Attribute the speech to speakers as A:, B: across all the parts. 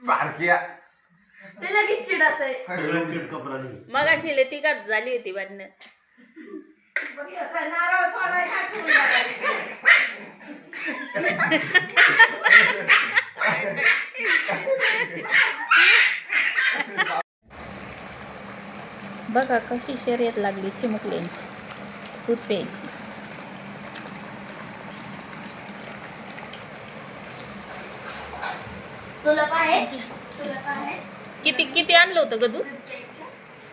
A: बारक्या
B: ते लगेच चिडत आहे.
C: सगळं चिडकपरा नाही.
D: मगाशी लय तिघात झाली होती भांडणं.
B: नारळ सोडायचा ठेवून टाकायचं.
D: बघा कशी शर्यत लागली चिमुकल्यांची दूध प्यायची.
B: तुला काय आहे? तुला काय आहे?
D: किती किती आणलं होतं ग दूध?
B: दूध प्यायचं?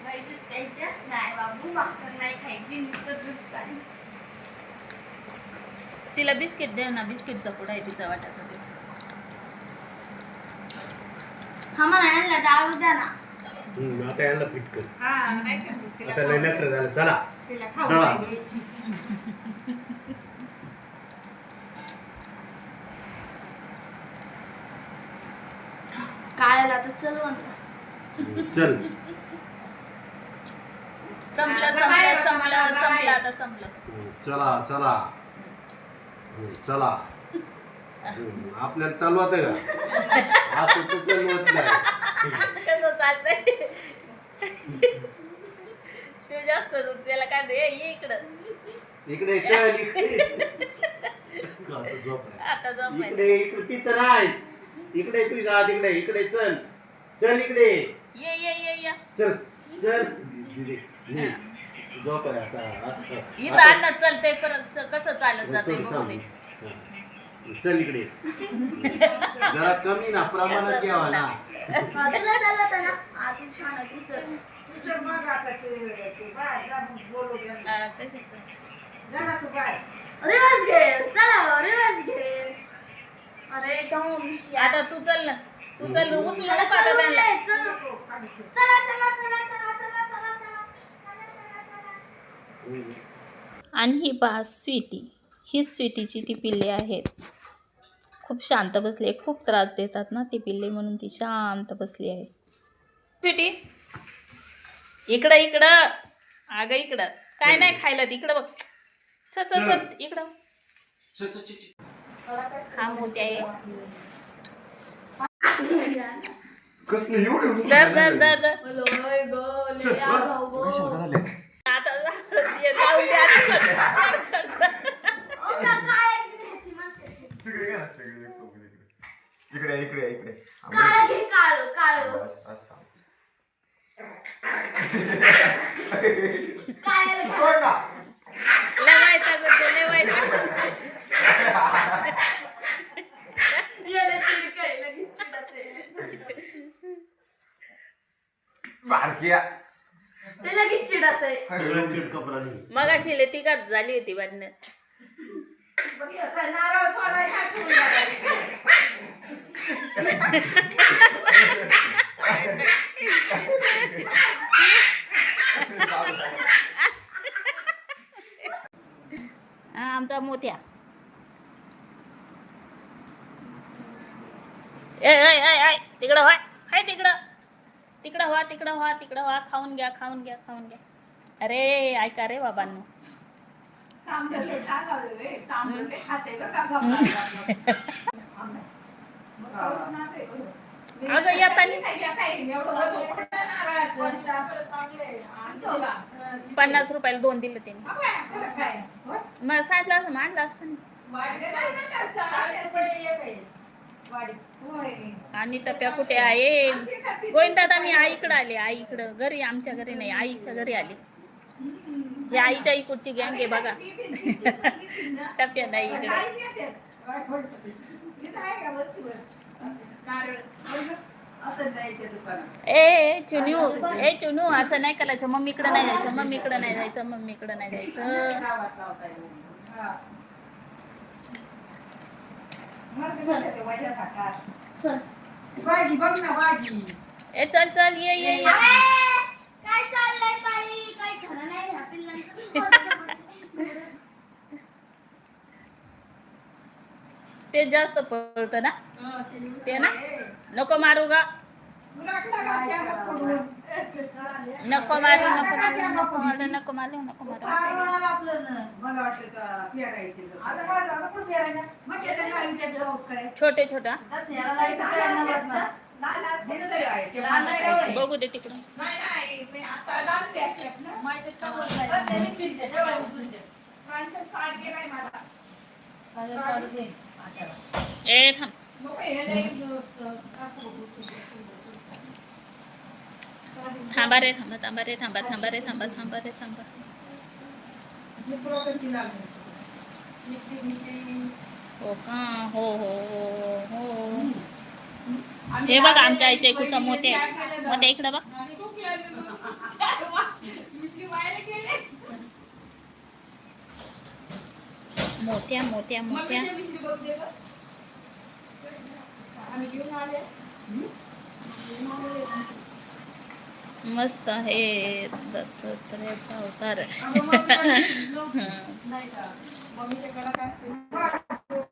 B: बाई दूध प्यायचं? नाही बाबू, भाकर नाही खायची, नुसतं दूध पाणी.
D: तिला बिस्किट दे ना, बिस्किटचा पुडा आहे तिचा वाटाचा ते.
B: आम्हाला आणला दारू द्या ना.
C: आता यांना फिटकल.
B: हा, नाही का? तिला
C: आता लय नखरं झालं. चला
B: तिला खाऊ
C: डळा.
B: नाही द्यायची. काळ्याला तर चल म्हणता.
C: चल.
D: संपलं संपलं संपलं संपलं आता संपलं.
C: चला चला चला. आपल्याला चालवत आहे का? असं तर चालवत नाही.
D: कसं चालतंय ते जास्त दूध त्याला काय दे ये इकडं.
C: इकडे चल इकडे. आता झोप आहे.
D: आता जाऊ
C: इकडे इकडे तिथं नाही. इकडे तुझी जा तिकडे. इकडे चल. चल इकडे.
D: ये ये ये ये
C: चल चल. दीदी, झोप आहे आता.
D: इथं अण्णा चलते परत कसं चालत जाते बघू दे.
C: चल इकडे. जरा कमी ना प्रमाणात घ्यावा ना.
B: तुला चालत ना. तू छान आहे, तू चल. रिवर्स घे. चला रिवर्स घे. अरे डोंशी.
D: आता तू चल ना. तू चल उचलू
B: मला
D: नको आता
B: चलू
D: त्यांना.
B: दे, चल. चला चला चला चला चला चला चला.
D: आणि ही पहा स्वीटी. ही स्वीटीची ती पिल्ले आहेत. खूप शांत बसली. खूप त्रास देतात ना ती पिल्ले, म्हणून ती शांत बसली आहे. स्वीटी इकडं इकडं. अगं इकडं काय नाही खायला इकडं बघ. चल चल चल इकडं. हा मोठे आहे.
A: कसले एवढे
D: दर दर दर दर.
B: लोय गो ले आ भाऊ.
D: आता जाऊ दे आता. चल, चल, चल.
B: ओ का काळ्याची ह्याची माणसं.
A: सगळे घ्या ना सगळे एक सोबत इकडे इकडे इकडे इकडे
B: काळं घे, काळं काळं.
A: असता
B: काळ्याला घे.
A: सोड ना.
D: लय वैताग होतो, लय वैताग.
B: याला चिडकाय, लगेच चिडते.
A: बारक्या
B: ते लगेच चिडते.
C: सगळं चिडकपरा नाही.
D: मगाशी लय तिघात झाली होती भांडणं.
B: नारळ सोडायचा ठेवून टाकायचं.
D: हा आमचा मोठ्या. ए ए ए ए तिकडं व्हा. हाय तिकडं. तिकडं व्हा तिकडं व्हा तिकडं व्हा. खाऊन घ्या खाऊन घ्या खाऊन घ्या. अरे ऐका रे बाबांनो. अगं येतानी 50 रुपयाला 2 दिलं त्यांनी. मला सांगितलं असं मांडलं असतं ना. आणि टप्या कुठे आहे? गोविंदादा मी आईकडे आले. आईकडं घरी, आमच्या घरी नाही, आईच्या घरी आले. या आईच्या इकडची गँग आहे बघा. टप्या नाही इकडे. ए चुनू, ए चुनू असं नाही करायचं. मम्मीकडे नाही जायचं, मम्मीकडे नाही जायचं, मम्मीकडे नाही जायचं.
B: भाजी बघ ना भाजी.
D: ए चल चल ये ये ये.
B: काय चाललंय बाई? काय खरं नाही ह्या पिल्लांचं.
D: ते जास्त पळतं ना ते ना. नको मारू गा. नको मारू नको मारू नको मारू नको मारू नको मारू. छोटे छोटा बघू दे तिकडं. ए थांब. थांबा रे थांबा थांबा रे थांबा थांबा रे थांबा थांबा रे थांबा. हो का? हो हो हो हो. हे बघ आमच्या आईच्या एकूचा मोठे मोठ्या इकडं बघ. मोठ्या मोठ्या मोठ्या मस्त आहे दत्तात्रेयाचा अवतार.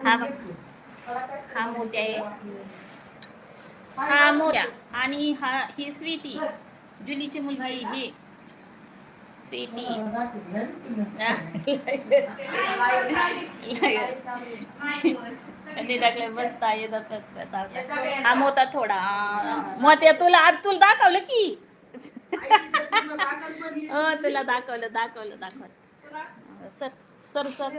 D: हा बघ हा मोठ्या आहे. हा मोठ्या आणि ही स्वीटी जुलीची मुलगी ही स्वीटी. टाकले मस्त आहे दत्तात्रेयाचा. हा मोठा थोडा मोठ्या तुला दाखवलं की. हो तुला दाखवलं. Sir sir sir